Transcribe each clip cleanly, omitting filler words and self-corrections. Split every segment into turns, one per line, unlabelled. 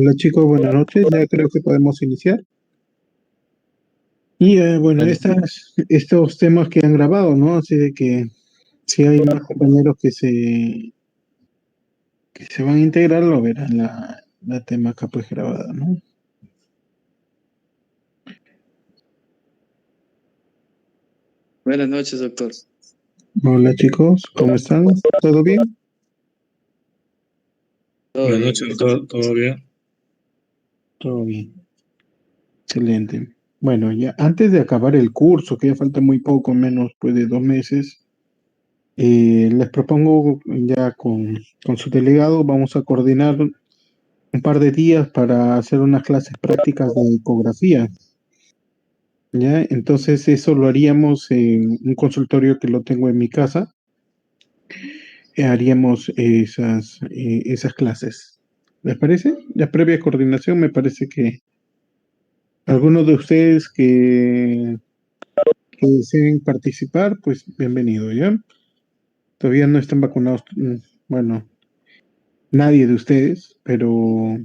Hola chicos, buenas noches. Ya creo que podemos iniciar. Y bueno,
Bueno,
estos temas que han grabado, ¿no? Así de que si hay más compañeros que se van a integrar, lo verán la tema acá pues grabada, ¿no?
buenas noches, doctor.
Hola chicos, ¿cómo están? ¿Todo bien?
Todo
Buenas
bien,
noches,
gracias.
doctor. ¿Todo bien?
Todo bien. Excelente. Bueno, ya antes de acabar el curso, que ya falta muy poco, menos pues de 2 meses, les propongo ya con su delegado, vamos a coordinar un par de días para hacer unas clases prácticas de ecografía, ¿ya? Entonces eso lo haríamos en un consultorio que lo tengo en mi casa, haríamos esas clases. ¿Les parece? La previa coordinación me parece que algunos de ustedes que deseen participar, pues bienvenido, ¿ya? Todavía no están vacunados, bueno, nadie de ustedes, pero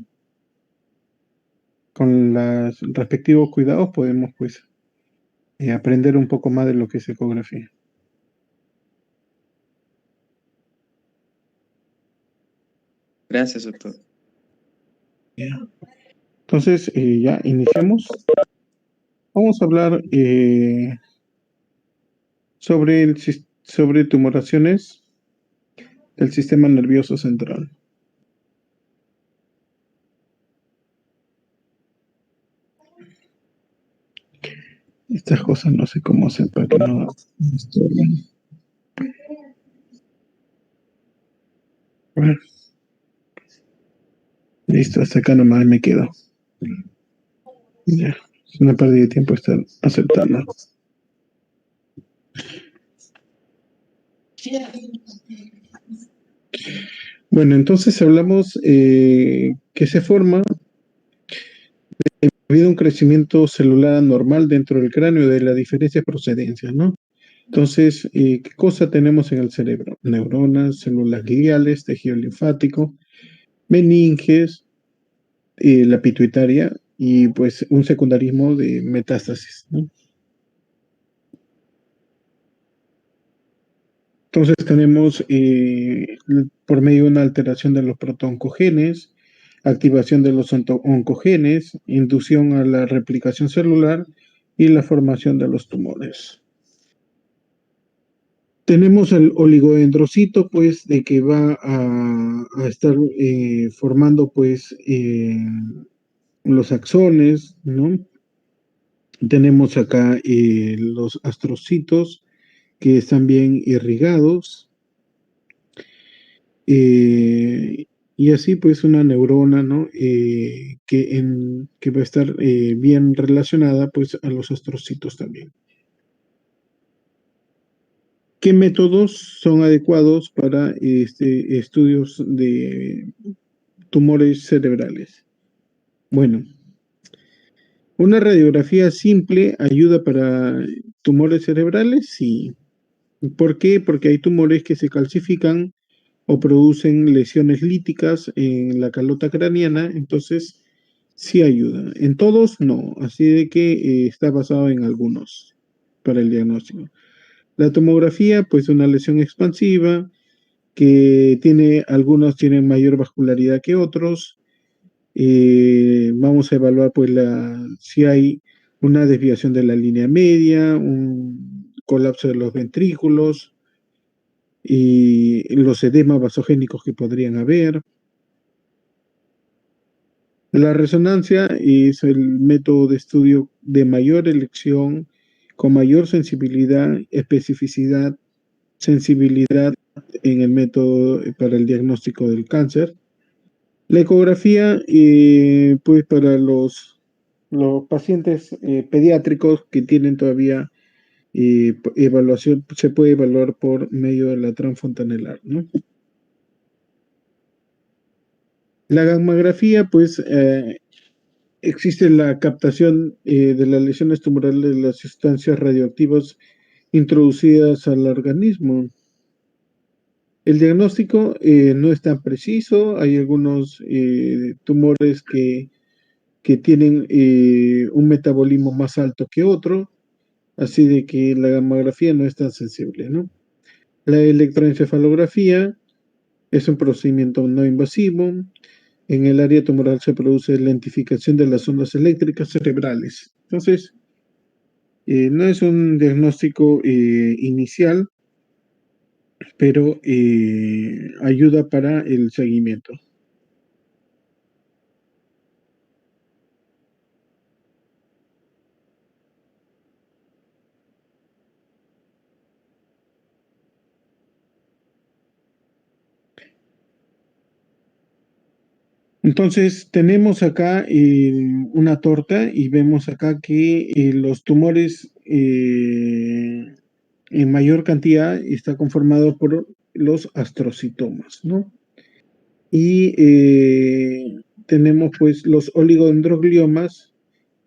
con los respectivos cuidados podemos pues aprender un poco más de lo que es ecografía.
Gracias, doctor.
Ya. Entonces, ya iniciamos. Vamos a hablar sobre tumoraciones del sistema nervioso central. Estas cosas no sé cómo hacer para que no estorben. Bueno, listo, hasta acá nomás me quedo. Ya, es una pérdida de tiempo estar aceptando. Bueno, entonces hablamos que se forma debido a un crecimiento celular anormal dentro del cráneo de las diferentes procedencias, ¿no? Entonces, ¿qué cosa tenemos en el cerebro? Neuronas, células gliales, tejido linfático, meninges, la pituitaria y pues un secundarismo de metástasis, ¿no? Entonces tenemos por medio de una alteración de los protooncogenes, activación de los oncogenes, inducción a la replicación celular y la formación de los tumores. Tenemos el oligodendrocito, pues, de que va a estar formando, pues, los axones, ¿no? Tenemos acá los astrocitos que están bien irrigados. Y así pues una neurona, ¿no? Que va a estar bien relacionada pues a los astrocitos también. ¿Qué métodos son adecuados para estudios de tumores cerebrales? Bueno, una radiografía simple ayuda para tumores cerebrales, sí. ¿Por qué? Porque hay tumores que se calcifican o producen lesiones líticas en la calota craneana, entonces sí ayuda. En todos no, así de que está basado en algunos para el diagnóstico. La tomografía, pues una lesión expansiva que algunos tienen mayor vascularidad que otros. Vamos a evaluar pues si hay una desviación de la línea media, un colapso de los ventrículos y los edemas vasogénicos que podrían haber. La resonancia es el método de estudio de mayor elección, con mayor sensibilidad, especificidad, sensibilidad en el método para el diagnóstico del cáncer. La ecografía, pues para los pacientes pediátricos que tienen todavía evaluación, se puede evaluar por medio de la transfontanelar, ¿no? La gammagrafía, pues existe la captación de las lesiones tumorales de las sustancias radioactivas introducidas al organismo. El diagnóstico no es tan preciso. Hay algunos tumores que tienen un metabolismo más alto que otro, así de que la gamografía no es tan sensible, ¿no? La electroencefalografía es un procedimiento no invasivo. En el área tumoral se produce lentificación de las ondas eléctricas cerebrales. Entonces, no es un diagnóstico inicial, pero ayuda para el seguimiento. Entonces, tenemos acá una torta y vemos acá que los tumores en mayor cantidad está conformado por los astrocitomas, ¿no? Y tenemos pues los oligodendrogliomas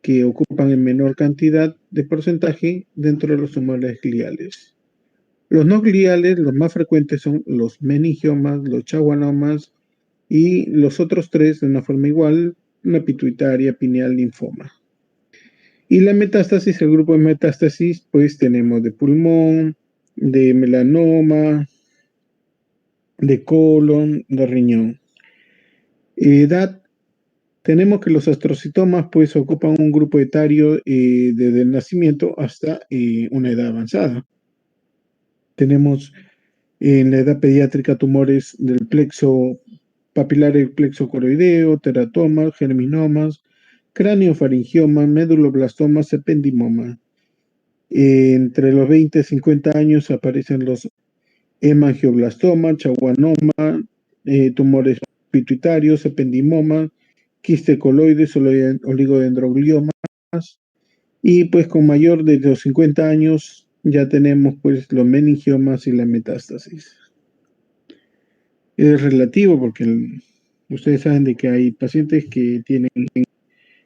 que ocupan en menor cantidad de porcentaje dentro de los tumores gliales. Los no gliales, los más frecuentes son los meningiomas, los schwannomas y los otros tres de una forma igual, una pituitaria, pineal, linfoma. Y la metástasis, el grupo de metástasis, pues tenemos de pulmón, de melanoma, de colon, de riñón. Edad, tenemos que los astrocitomas pues ocupan un grupo etario desde el nacimiento hasta una edad avanzada. Tenemos en la edad pediátrica tumores del plexo papilar, el plexo coroideo, teratomas, germinomas, craneofaringiomas, meduloblastomas, ependimoma. Entre los 20 y 50 años aparecen los hemangioblastomas, schwannoma, tumores pituitarios, ependimoma, quiste coloides, oligodendrogliomas, y pues con mayor de los 50 años ya tenemos pues los meningiomas y la metástasis. Es relativo porque ustedes saben de que hay pacientes que tienen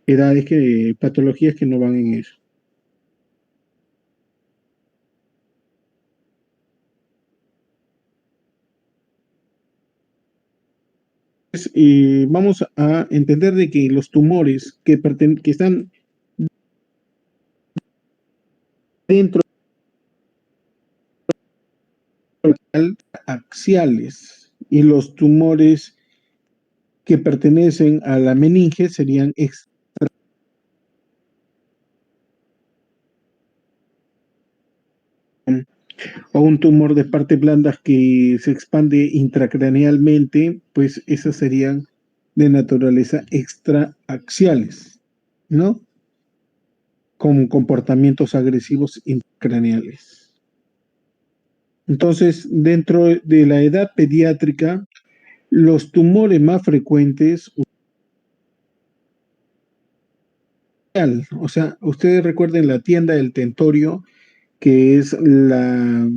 edades patologías que no van en eso. Y vamos a entender de que los tumores que están dentro axiales y los tumores que pertenecen a la meninge serían o un tumor de partes blandas que se expande intracranealmente, pues esas serían de naturaleza extraaxiales, ¿no? Con comportamientos agresivos intracraneales. Entonces, dentro de la edad pediátrica, los tumores más frecuentes, o sea, ustedes recuerden la tienda del tentorio, que es la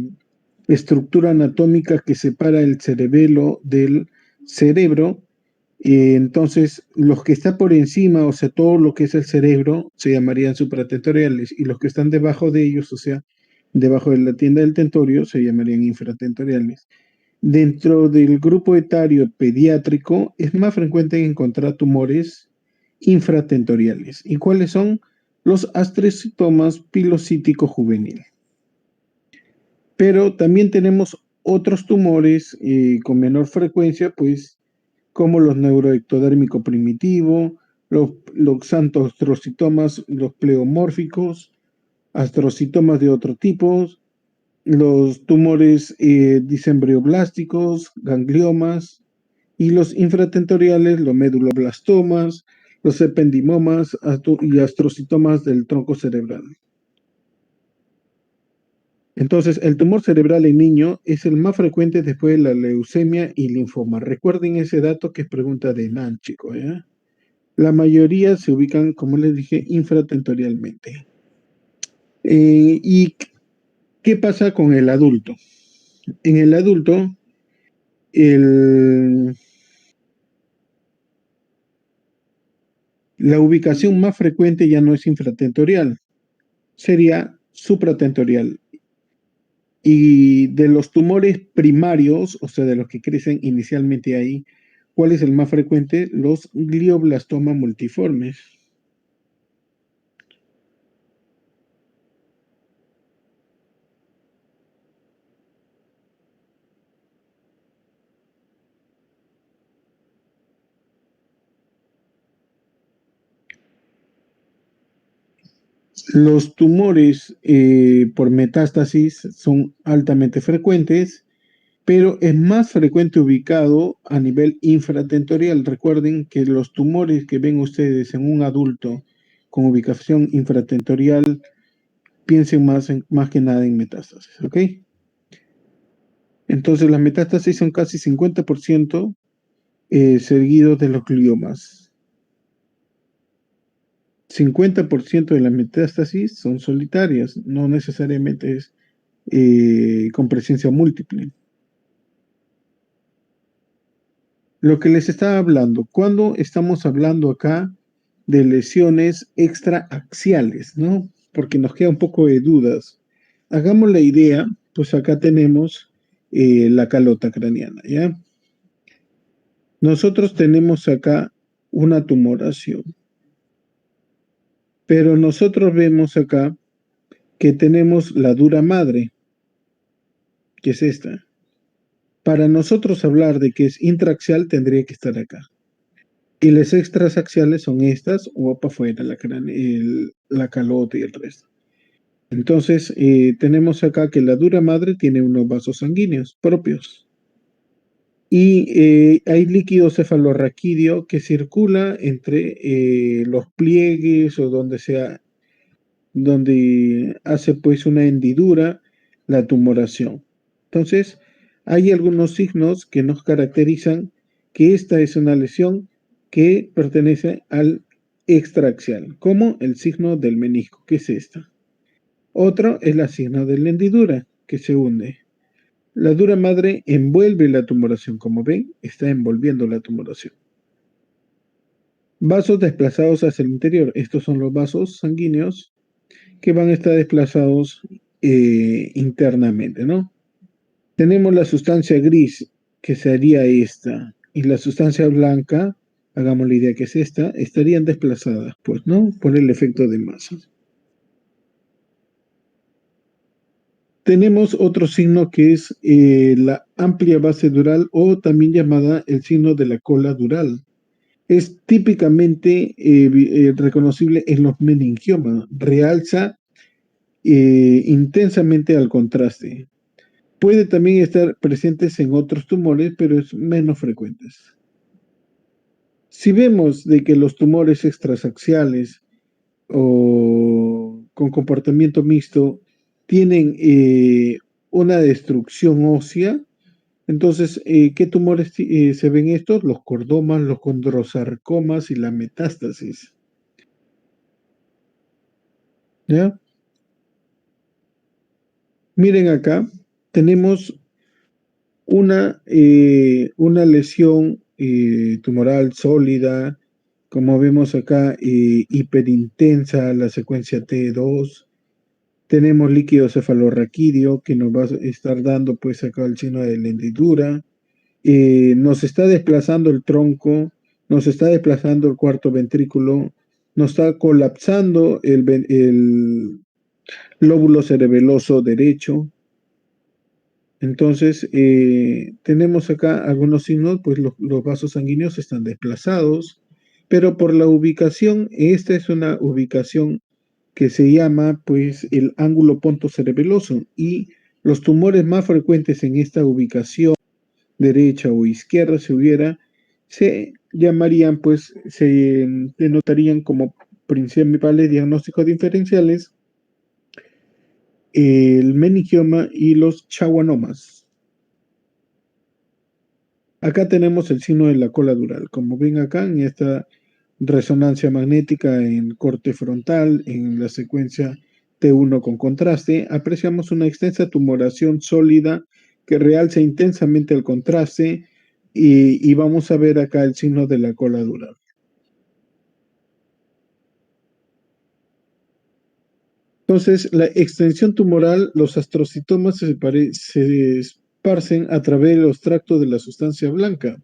estructura anatómica que separa el cerebelo del cerebro. Entonces, los que están por encima, o sea, todo lo que es el cerebro, se llamarían supratentoriales, y los que están debajo de ellos, o sea, debajo de la tienda del tentorio, se llamarían infratentoriales. Dentro del grupo etario pediátrico, es más frecuente encontrar tumores infratentoriales. ¿Y cuáles son? Los astrocitomas pilocítico juvenil. Pero también tenemos otros tumores con menor frecuencia, pues como los neuroectodérmico primitivo, los xantoastrocitomas, los pleomórficos, astrocitomas de otro tipo, los tumores disembrioblásticos, gangliomas, y los infratentoriales, los meduloblastomas, los ependimomas y astrocitomas del tronco cerebral. Entonces, el tumor cerebral en niño es el más frecuente después de la leucemia y linfoma. Recuerden ese dato que es pregunta de Nan, chicos. La mayoría se ubican, como les dije, infratentorialmente. ¿Y qué pasa con el adulto? En el adulto, la ubicación más frecuente ya no es infratentorial, sería supratentorial. Y de los tumores primarios, o sea, de los que crecen inicialmente ahí, ¿cuál es el más frecuente? Los glioblastoma multiformes. Los tumores por metástasis son altamente frecuentes, pero es más frecuente ubicado a nivel infratentorial. Recuerden que los tumores que ven ustedes en un adulto con ubicación infratentorial, piensen más que nada en metástasis, ¿ok? Entonces las metástasis son casi 50% seguidos de los gliomas. 50% de las metástasis son solitarias, no necesariamente es con presencia múltiple. Lo que les estaba hablando, cuando estamos hablando acá de lesiones extraaxiales, ¿no? Porque nos queda un poco de dudas. Hagamos la idea, pues acá tenemos la calota craneana, ¿ya? Nosotros tenemos acá una tumoración, pero nosotros vemos acá que tenemos la dura madre, que es esta. Para nosotros hablar de que es intraaxial, tendría que estar acá. Y las extrasaxiales son estas, o para afuera, la calota y el resto. Entonces, tenemos acá que la dura madre tiene unos vasos sanguíneos propios. Y hay líquido cefalorraquídeo que circula entre los pliegues o donde sea, donde hace pues una hendidura la tumoración. Entonces, hay algunos signos que nos caracterizan que esta es una lesión que pertenece al extraaxial, como el signo del menisco, que es esta. Otro es la signo de la hendidura, que se hunde. La dura madre envuelve la tumoración, como ven, está envolviendo la tumoración. Vasos desplazados hacia el interior. Estos son los vasos sanguíneos que van a estar desplazados internamente, ¿no? Tenemos la sustancia gris, que sería esta, y la sustancia blanca, hagamos la idea que es esta, estarían desplazadas, pues, ¿no? Por el efecto de masa. Tenemos otro signo que es la amplia base dural o también llamada el signo de la cola dural. Es típicamente reconocible en los meningiomas, realza intensamente al contraste. Puede también estar presentes en otros tumores, pero es menos frecuentes. Si vemos de que los tumores extrasaxiales o con comportamiento mixto tienen una destrucción ósea, entonces, ¿qué tumores se ven estos? Los cordomas, los condrosarcomas y la metástasis. ¿Ya? Miren acá, tenemos una lesión tumoral sólida, como vemos acá, hiperintensa, la secuencia T2. Tenemos líquido cefalorraquídeo que nos va a estar dando pues acá el signo de la hendidura. Nos está desplazando el tronco, nos está desplazando el cuarto ventrículo, nos está colapsando el lóbulo cerebeloso derecho. Entonces, tenemos acá algunos signos, pues los vasos sanguíneos están desplazados, pero por la ubicación, esta es una ubicación que se llama pues el ángulo pontocerebeloso y los tumores más frecuentes en esta ubicación, derecha o izquierda, se llamarían pues, se denotarían como principales diagnósticos diferenciales el meningioma y los schwannomas. Acá tenemos el signo de la cola dural. Como ven acá en esta resonancia magnética en corte frontal, en la secuencia T1 con contraste, apreciamos una extensa tumoración sólida que realza intensamente el contraste y vamos a ver acá el signo de la cola dural. Entonces, la extensión tumoral, los astrocitomas se esparcen a través de los tractos de la sustancia blanca.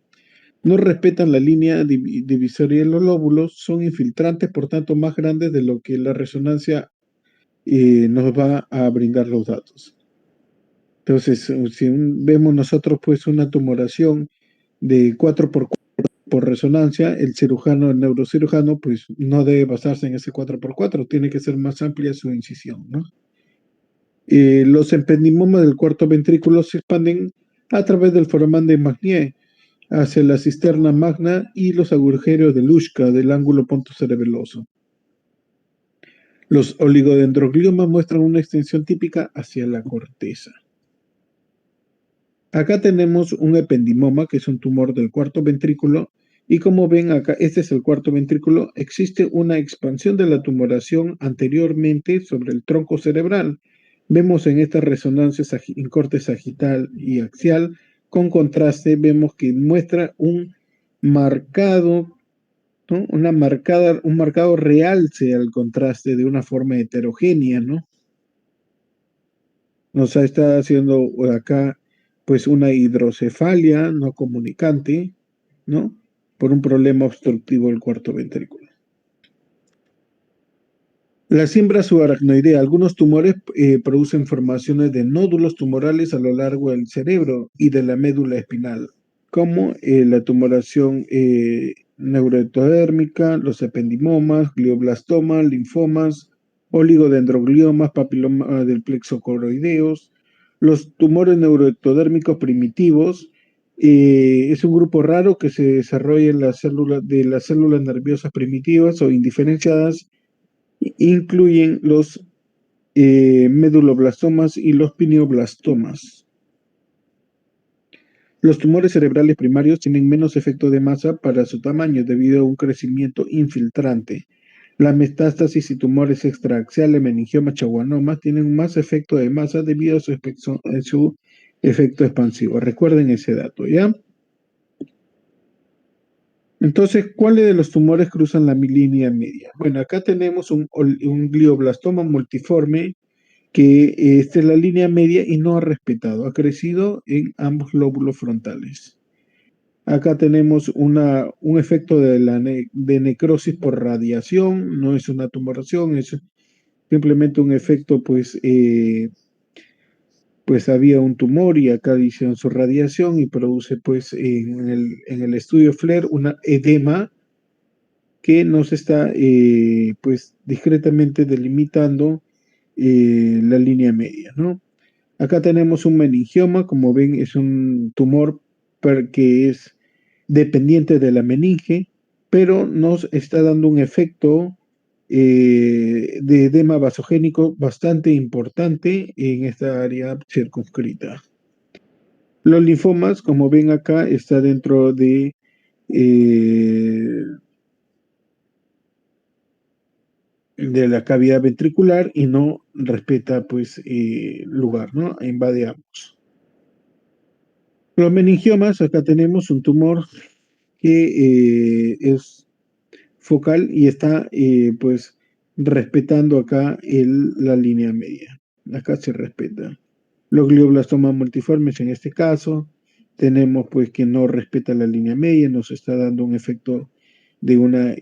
No respetan la línea divisoria de los lóbulos, son infiltrantes, por tanto, más grandes de lo que la resonancia nos va a brindar los datos. Entonces, si vemos nosotros pues una tumoración de 4x4 por resonancia, el cirujano, el neurocirujano, pues no debe basarse en ese 4x4, tiene que ser más amplia su incisión, ¿no? Los ependimomas del cuarto ventrículo se expanden a través del foramen de Magnier hacia la cisterna magna y los agujeros de Luschka del ángulo pontocerebeloso. Los oligodendrogliomas muestran una extensión típica hacia la corteza. Acá tenemos un ependimoma, que es un tumor del cuarto ventrículo, y como ven acá, este es el cuarto ventrículo, existe una expansión de la tumoración anteriormente sobre el tronco cerebral. Vemos en estas resonancias en corte sagital y axial, con contraste, vemos que muestra un marcado, ¿no? Un marcado realce al contraste de una forma heterogénea, ¿no? Nos está haciendo acá pues una hidrocefalia no comunicante, ¿no? Por un problema obstructivo del cuarto ventrículo. La siembra subaracnoidea. Algunos tumores producen formaciones de nódulos tumorales a lo largo del cerebro y de la médula espinal, como la tumoración neuroectodérmica, los ependimomas, glioblastomas, linfomas, oligodendrogliomas, papiloma del plexo coroideos. Los tumores neuroectodérmicos primitivos es un grupo raro que se desarrolla en las células nerviosas primitivas o indiferenciadas. Incluyen los meduloblastomas y los pineoblastomas. Los tumores cerebrales primarios tienen menos efecto de masa para su tamaño debido a un crecimiento infiltrante. La metástasis y tumores extraaxiales, meningiomas, chaguanomas tienen más efecto de masa debido a su efecto expansivo. Recuerden ese dato, ¿ya? Entonces, ¿cuáles de los tumores cruzan la línea media? Bueno, acá tenemos un glioblastoma multiforme que esta es la línea media y no ha respetado, ha crecido en ambos lóbulos frontales. Acá tenemos un efecto de necrosis por radiación, no es una tumoración, es simplemente un efecto, pues había un tumor y acá hicieron su radiación y produce pues en el estudio FLAIR una edema que nos está pues discretamente delimitando la línea media, ¿no? Acá tenemos un meningioma, como ven, es un tumor que es dependiente de la meninge, pero nos está dando un efecto de edema vasogénico bastante importante en esta área circunscrita. Los linfomas, como ven acá, está dentro de la cavidad ventricular y no respeta pues lugar, ¿no? Invade ambos. Los meningiomas, acá tenemos un tumor que es focal y está pues respetando acá la línea media. Acá se respeta. Los glioblastomas multiformes en este caso, tenemos pues que no respeta la línea media, nos está dando un efecto de una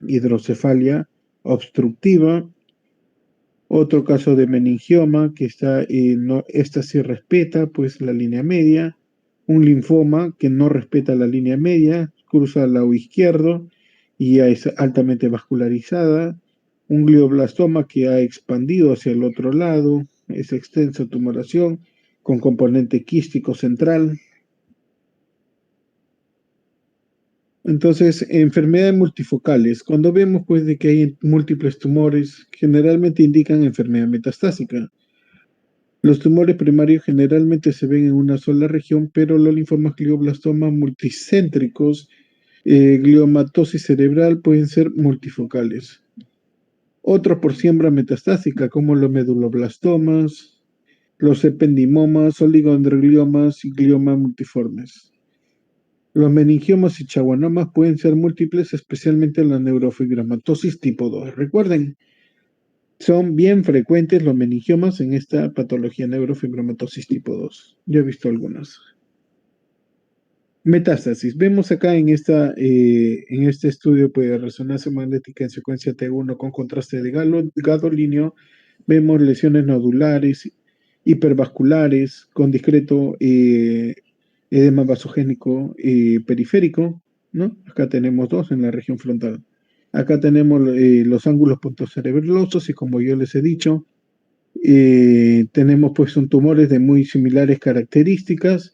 hidrocefalia obstructiva. Otro caso de meningioma que esta sí respeta pues la línea media. Un linfoma que no respeta la línea media, cruza al lado izquierdo y ya es altamente vascularizada. Un glioblastoma que ha expandido hacia el otro lado, es extensa tumoración con componente quístico central. Entonces, enfermedades multifocales. Cuando vemos pues de que hay múltiples tumores, generalmente indican enfermedad metastásica. Los tumores primarios generalmente se ven en una sola región, pero los linfomas glioblastomas multicéntricos, gliomatosis cerebral pueden ser multifocales. Otros por siembra metastásica, como los meduloblastomas, los ependimomas, oligodendrogliomas y gliomas multiformes. Los meningiomas y chaguanomas pueden ser múltiples, especialmente en la neurofibromatosis tipo 2. Recuerden, Son bien frecuentes los meningiomas en esta patología neurofibromatosis tipo 2. Yo he visto algunas. Metástasis. Vemos acá en este estudio pues, de resonancia magnética en secuencia T1 con contraste de gadolíneo, vemos lesiones nodulares, hipervasculares, con discreto edema vasogénico periférico, ¿no? Acá tenemos dos en la región frontal. Acá tenemos los ángulos pontocerebrosos y como yo les he dicho, tenemos pues son tumores de muy similares características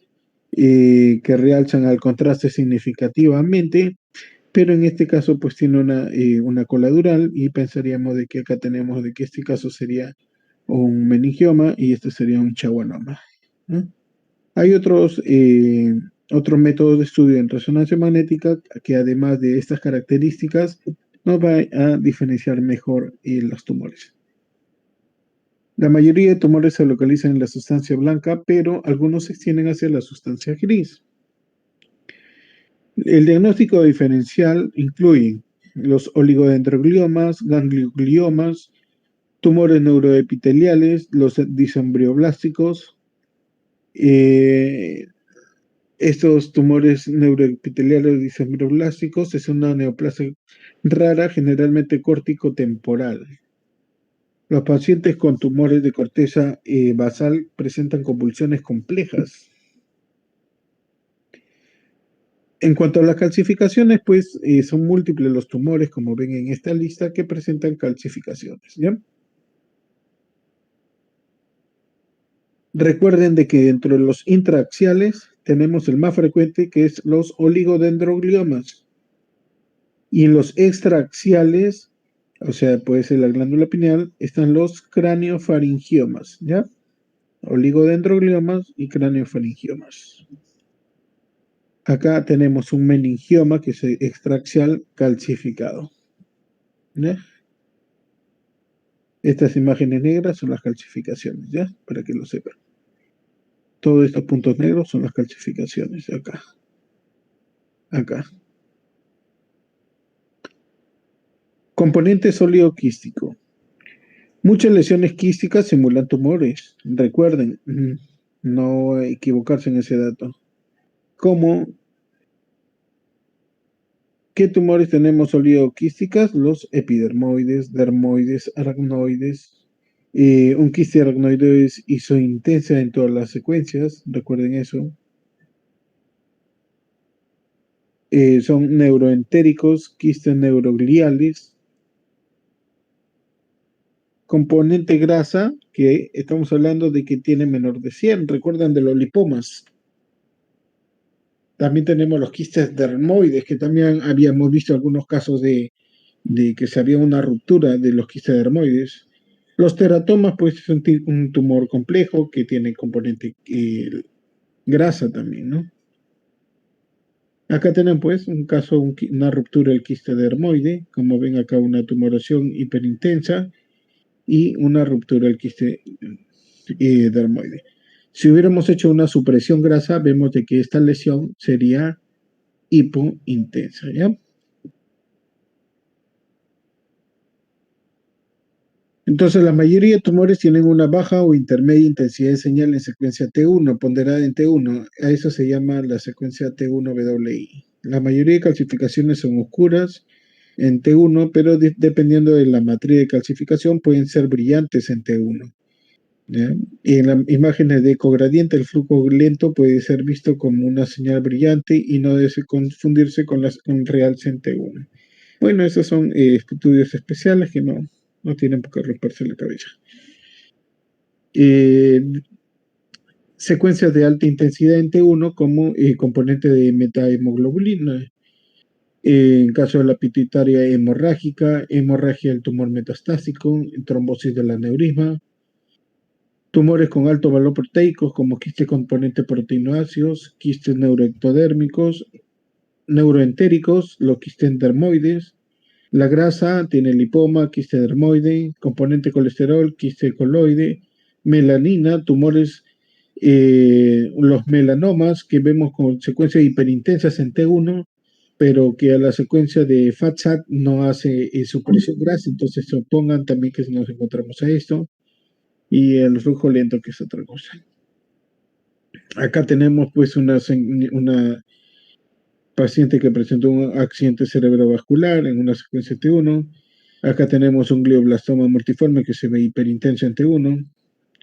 que realzan al contraste significativamente, pero en este caso pues tiene una cola dural y pensaríamos de que acá tenemos de que este caso sería un meningioma y este sería un schwannoma, ¿no? Hay otros métodos de estudio en resonancia magnética que además de estas características nos va a diferenciar mejor los tumores. La mayoría de tumores se localizan en la sustancia blanca, pero algunos se extienden hacia la sustancia gris. El diagnóstico diferencial incluye los oligodendrogliomas, gangliogliomas, tumores neuroepiteliales, los disembrioblásticos. Estos tumores neuroepiteliales disembrioblásticos es una neoplasia rara, generalmente córtico-temporal. Los pacientes con tumores de corteza basal presentan convulsiones complejas. En cuanto a las calcificaciones, pues son múltiples los tumores, como ven en esta lista, que presentan calcificaciones, ¿ya? Recuerden de que dentro de los intraaxiales tenemos el más frecuente, que es los oligodendrogliomas. Y en los extraaxiales, o sea, puede ser la glándula pineal, están los craneofaringiomas, ¿ya? Oligodendrogliomas y craneofaringiomas. Acá tenemos un meningioma que es extraaxial calcificado, ¿ya? Estas imágenes negras son las calcificaciones, ¿ya? Para que lo sepan. Todos estos puntos negros son las calcificaciones, acá. Acá. Componente sólido quístico. Muchas lesiones quísticas simulan tumores. Recuerden, no equivocarse en ese dato. ¿Qué tumores tenemos oligoquísticas? Los epidermoides, dermoides, aracnoides. Un quiste aracnoide es isointensa en todas las secuencias, recuerden eso. Son neuroentéricos, quistes neurogliales. Componente grasa, que estamos hablando de que tiene menor de 100. Recuerdan de los lipomas. También tenemos los quistes dermoides, que también habíamos visto algunos casos de que se había una ruptura de los quistes dermoides. Los teratomas, pues, es un tumor complejo que tiene componente grasa también, ¿no? Acá tenemos, pues, un caso, una ruptura del quiste dermoide, como ven acá una tumoración hiperintensa y una ruptura del quiste dermoide. Si hubiéramos hecho una supresión grasa, vemos de que esta lesión sería hipointensa, ¿ya? Entonces, la mayoría de tumores tienen una baja o intermedia intensidad de señal en secuencia T1, ponderada en T1. A eso se llama la secuencia T1WI. La mayoría de calcificaciones son oscuras en T1, pero dependiendo de la matriz de calcificación pueden ser brillantes en T1. ¿Ya? Y en las imágenes de ecogradiente, el flujo lento puede ser visto como una señal brillante y no debe confundirse con realce en T1. Bueno, esos son estudios especiales que no tienen por qué romperse la cabeza. Secuencias de alta intensidad en T1 como componente de metahemoglobulina. En caso de la pituitaria hemorrágica, hemorragia del tumor metastásico, trombosis del aneurisma, tumores con alto valor proteico como quistes componente proteinoáceos, quistes neuroectodérmicos, neuroentéricos, los quistes dermoides. La grasa tiene lipoma, quiste dermoide, componente colesterol, quiste coloide, melanina, tumores, los melanomas que vemos con secuencias hiperintensas en T1, pero que a la secuencia de FATSAT no hace supresión grasa, entonces se opongan también que nos encontramos a esto, y el flujo lento, que es otra cosa. Acá tenemos pues una paciente que presentó un accidente cerebrovascular en una secuencia T1. Acá tenemos un glioblastoma multiforme que se ve hiperintenso en T1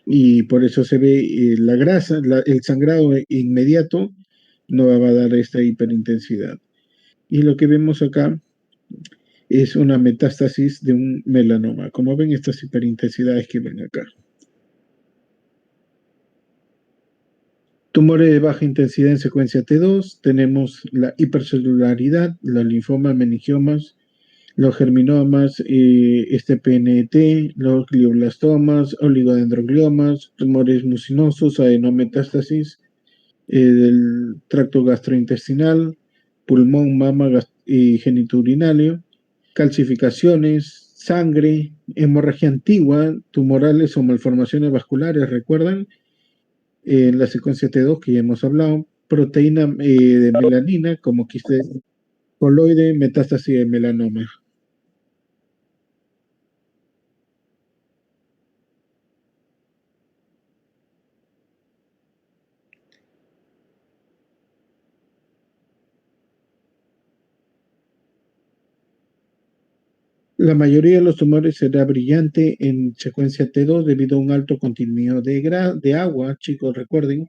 y por eso se ve la grasa, el sangrado inmediato no va a dar esta hiperintensidad. Y lo que vemos acá es una metástasis de un melanoma. Como ven, estas hiperintensidades que ven acá. Tumores de baja intensidad en secuencia T2, tenemos la hipercelularidad, los linfomas, meningiomas, los germinomas, PNT, los glioblastomas, oligodendrogliomas, tumores mucinosos, adenometástasis del tracto gastrointestinal, pulmón, mama y genitourinario, calcificaciones, sangre, hemorragia antigua, tumorales o malformaciones vasculares, ¿recuerdan? En la secuencia T2 que ya hemos hablado, proteína de melanina como quiste coloide, metástasis de melanoma. La mayoría de los tumores será brillante en secuencia T2 debido a un alto contenido de agua, chicos, recuerden.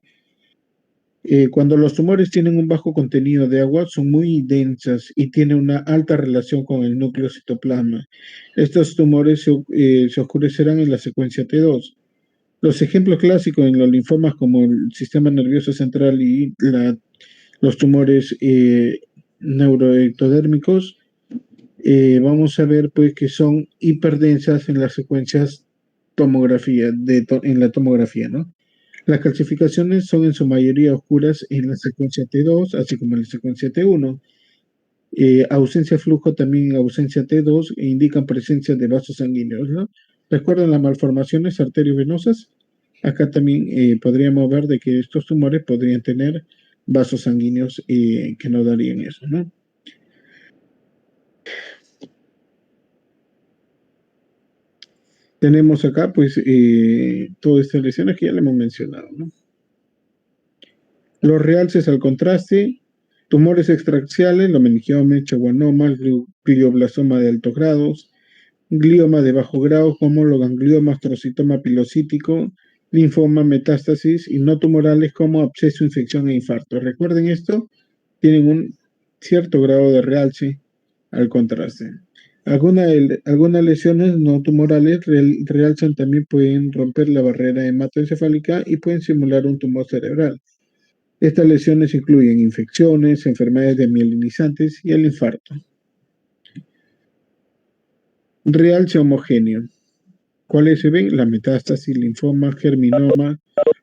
Cuando los tumores tienen un bajo contenido de agua, son muy densas y tienen una alta relación con el núcleo citoplasma. Estos tumores se oscurecerán en la secuencia T2. Los ejemplos clásicos en los linfomas como el sistema nervioso central y los tumores neuroectodérmicos, vamos a ver pues que son hiperdensas en las secuencias en la tomografía, ¿no? Las calcificaciones son en su mayoría oscuras en la secuencia T2, así como en la secuencia T1. Ausencia de flujo también en ausencia T2 e indican presencia de vasos sanguíneos, ¿no? ¿Recuerdan las malformaciones arteriovenosas? Acá también podríamos ver de que estos tumores podrían tener vasos sanguíneos que no darían eso, ¿no? Tenemos acá, pues, todas estas lesiones que ya le hemos mencionado, ¿no? Los realces al contraste, tumores extraxiales, los meningiomas, schwannomas, glioblastoma de altos grados, glioma de bajo grado, como los gangliomas, astrocitoma pilocítico, linfoma, metástasis, y no tumorales como absceso, infección e infarto. Recuerden esto, tienen un cierto grado de realce al contraste. Algunas lesiones no tumorales realzan también pueden romper la barrera hematoencefálica y pueden simular un tumor cerebral. Estas lesiones incluyen infecciones, enfermedades demielinizantes y el infarto. Realce homogéneo. ¿Cuáles se ven? La metástasis, linfoma, germinoma,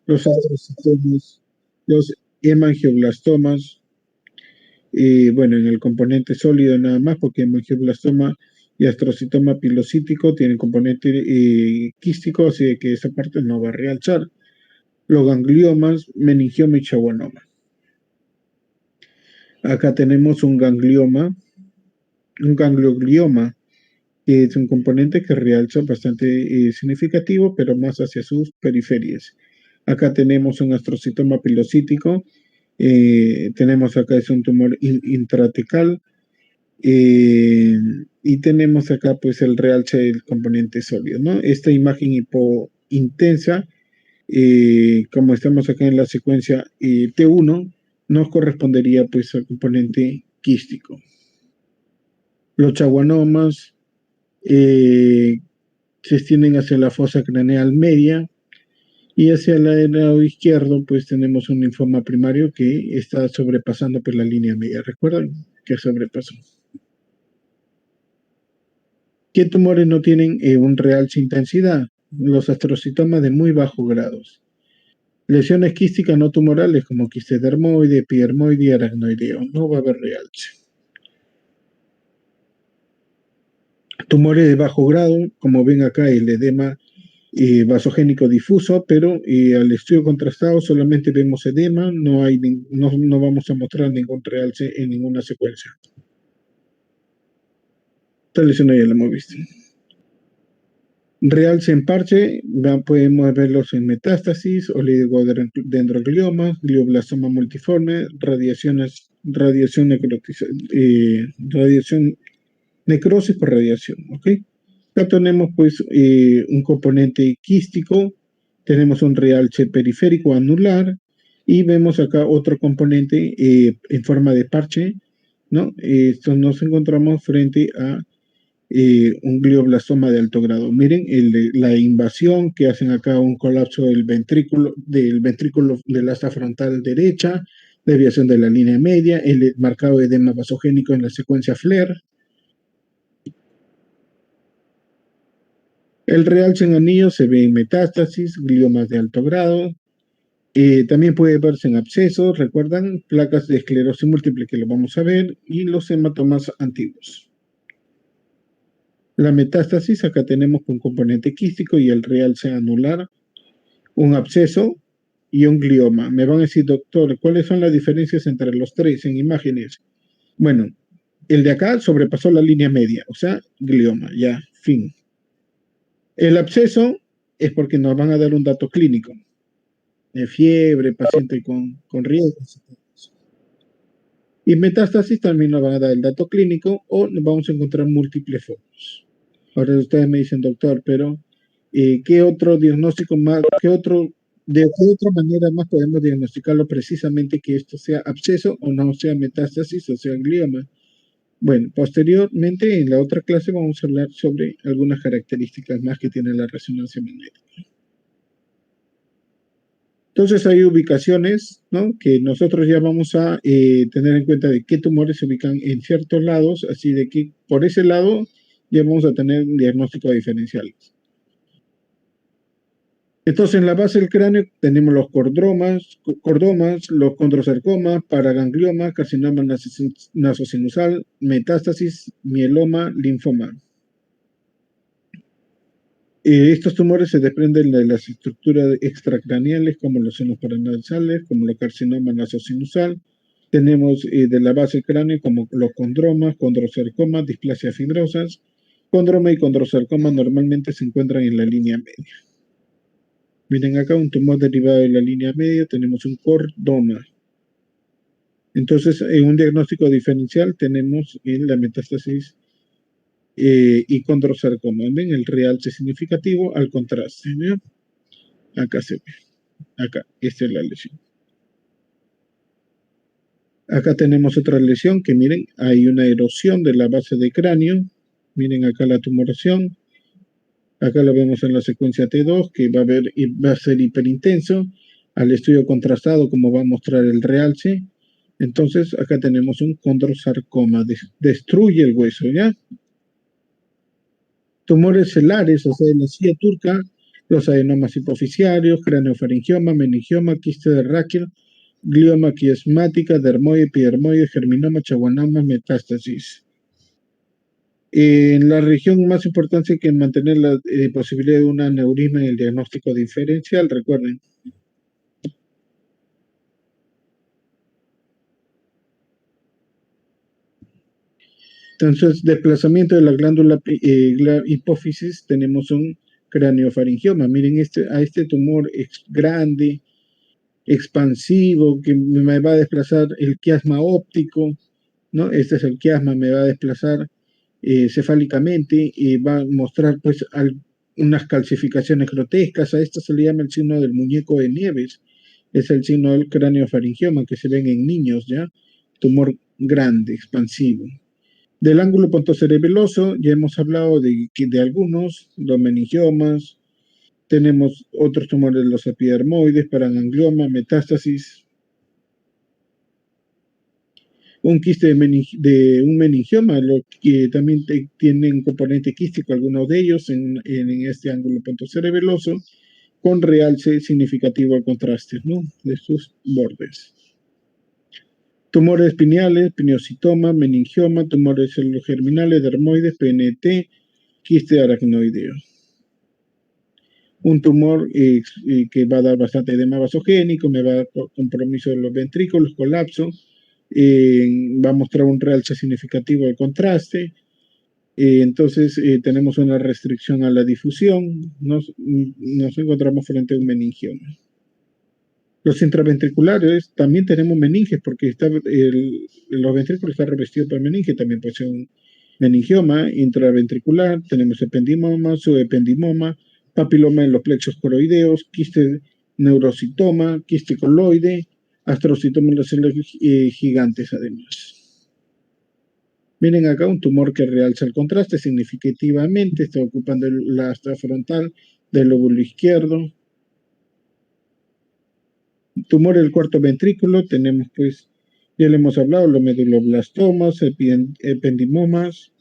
los astrocitomas, los hemangioblastomas, bueno, en el componente sólido nada más, porque hemangioblastoma y astrocitoma pilocítico tienen componente quístico, así que esa parte no va a realzar. Los gangliomas, meningioma y schwannoma. Acá tenemos un ganglioma, un ganglioglioma, que es un componente que realza bastante significativo, pero más hacia sus periferias. Acá tenemos un astrocitoma pilocítico, tenemos acá es un tumor intratecal, y tenemos acá pues el realce del componente sólido, ¿no? Esta imagen hipointensa, como estamos acá en la secuencia T1, nos correspondería pues al componente quístico. Los schwannomas se extienden hacia la fosa craneal media y hacia el lado izquierdo pues tenemos un linfoma primario que está sobrepasando por la línea media. ¿Recuerdan que sobrepasó? ¿Qué tumores no tienen un realce intensidad? Los astrocitomas de muy bajos grados. Lesiones quísticas no tumorales como quiste dermoide, epidermoide y aracnoideo. No va a haber realce. Tumores de bajo grado, como ven acá, el edema vasogénico difuso, pero al estudio contrastado solamente vemos edema, no vamos a mostrar ningún realce en ninguna secuencia. Esta lesión ya la hemos visto. Realce en parche, podemos verlos en metástasis, oligodendrogliomas, glioblastoma multiforme, radiación necrosis por radiación, ¿ok? Acá tenemos pues un componente quístico, tenemos un realce periférico anular y vemos acá otro componente en forma de parche, ¿no? Esto nos encontramos frente a un glioblastoma de alto grado. Miren la invasión que hacen acá, un colapso del ventrículo del asta frontal derecha, desviación de la línea media, el marcado edema vasogénico en la secuencia FLAIR. El realce en anillo se ve en metástasis, gliomas de alto grado. También puede verse en abscesos, recuerdan, placas de esclerosis múltiple que lo vamos a ver, y los hematomas antiguos. La metástasis, acá tenemos un componente quístico y el realce anular, un absceso y un glioma. Me van a decir, doctor, ¿cuáles son las diferencias entre los tres en imágenes? Bueno, el de acá sobrepasó la línea media, o sea, glioma, ya, fin. El absceso es porque nos van a dar un dato clínico, de fiebre, paciente con riesgos. Y metástasis también nos van a dar el dato clínico o nos vamos a encontrar múltiples focos. Ahora ustedes me dicen, doctor, pero ¿qué otro diagnóstico más, de qué otra manera más podemos diagnosticarlo precisamente que esto sea absceso o no sea metástasis o sea glioma? Bueno, posteriormente en la otra clase vamos a hablar sobre algunas características más que tiene la resonancia magnética. Entonces hay ubicaciones, ¿no?, que nosotros ya vamos a tener en cuenta de qué tumores se ubican en ciertos lados, así de que por ese lado ya vamos a tener diagnósticos diferenciales. Entonces, en la base del cráneo tenemos los cordomas, los condrosarcomas, paraganglioma, carcinoma nasosinusal, metástasis, mieloma, linfoma. Estos tumores se desprenden de las estructuras extracraneales como los senos paranasales, como el carcinoma nasosinusal. Tenemos de la base del cráneo como los condromas, condrosarcomas, displasias fibrosas. Condroma y condrosarcoma normalmente se encuentran en la línea media. Miren acá un tumor derivado de la línea media, tenemos un cordoma. Entonces, en un diagnóstico diferencial tenemos en la metástasis y condrosarcoma. Ven el realce significativo al contraste, ¿no? Acá se ve. Acá, esta es la lesión. Acá tenemos otra lesión que miren, hay una erosión de la base de cráneo. Miren acá la tumoración. Acá lo vemos en la secuencia T2, que va a ser hiperintenso. Al estudio contrastado, como va a mostrar el realce. Entonces, acá tenemos un condrosarcoma. Destruye el hueso, ¿ya? Tumores celares, o sea, de la silla turca, los adenomas hipoficiarios, craneofaringioma, meningioma, quiste de Raquel, glioma quiesmática, dermoide, epidermoide, germinoma, chaguanoma, metástasis. En la región más importante que mantener la posibilidad de un aneurisma en el diagnóstico diferencial, recuerden. Entonces, desplazamiento de la glándula hipófisis, tenemos un craneofaringioma. Miren a este tumor grande, expansivo, que me va a desplazar el quiasma óptico, ¿no? Este es el quiasma, me va a desplazar cefálicamente y va a mostrar pues unas calcificaciones grotescas. A esto se le llama el signo del muñeco de Nieves. Es el signo del craneofaringioma que se ven en niños, ¿ya? Tumor grande, expansivo. Del ángulo pontocerebeloso ya hemos hablado de algunos, los meningiomas, tenemos otros tumores de los epidermoides, paraganglioma, metástasis, un quiste de un meningioma, lo que también tienen componente quístico, algunos de ellos en este ángulo pontocerebeloso, con realce significativo al contraste, ¿no?, de sus bordes. Tumores pineales, pineocitoma, meningioma, tumores celulogerminales, dermoides, PNT, quiste aracnoideo. un tumor que va a dar bastante edema vasogénico, me va a dar compromiso de los ventrículos, colapso, va a mostrar un realce significativo del contraste. Entonces tenemos una restricción a la difusión, nos encontramos frente a un meningioma. Los intraventriculares también tenemos meninges porque los ventrículos están revestidos por meninge, también puede ser un meningioma intraventricular, tenemos ependimoma, subependimoma, papiloma en los plexos coroideos, quiste neurocitoma, quiste coloide, astrocitoma en las células gigantes además. Miren acá un tumor que realza el contraste significativamente, está ocupando la asta frontal del lóbulo izquierdo. Tumor del cuarto ventrículo, tenemos pues, ya le hemos hablado, los meduloblastomas, ependimomas.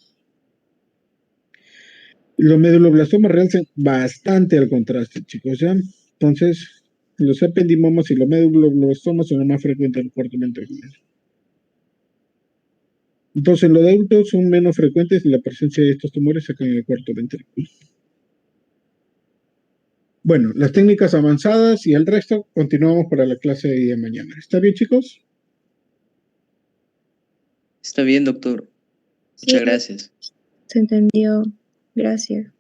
Los meduloblastomas realzan bastante al contraste, chicos, ¿ya? Entonces, los ependimomas y los meduloblastomas son los más frecuentes del cuarto ventrículo. Entonces, los adultos son menos frecuentes la presencia de estos tumores acá en el cuarto ventrículo. Bueno, las técnicas avanzadas y el resto continuamos para la clase de mañana. ¿Está bien, chicos?
Está bien, doctor.
Sí,
Muchas gracias.
se entendió. Gracias.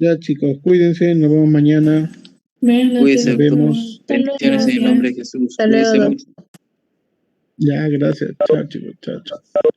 Ya, chicos, cuídense, nos vemos mañana.
Buenas
Cuídese,
Nos
noches,
doctor.
vemos.
Bendiciones en el nombre de Jesús.
Hasta luego,
Cuídese
doctor.
mucho.
Ya, gracias. Chao, chicos. Chao, chao.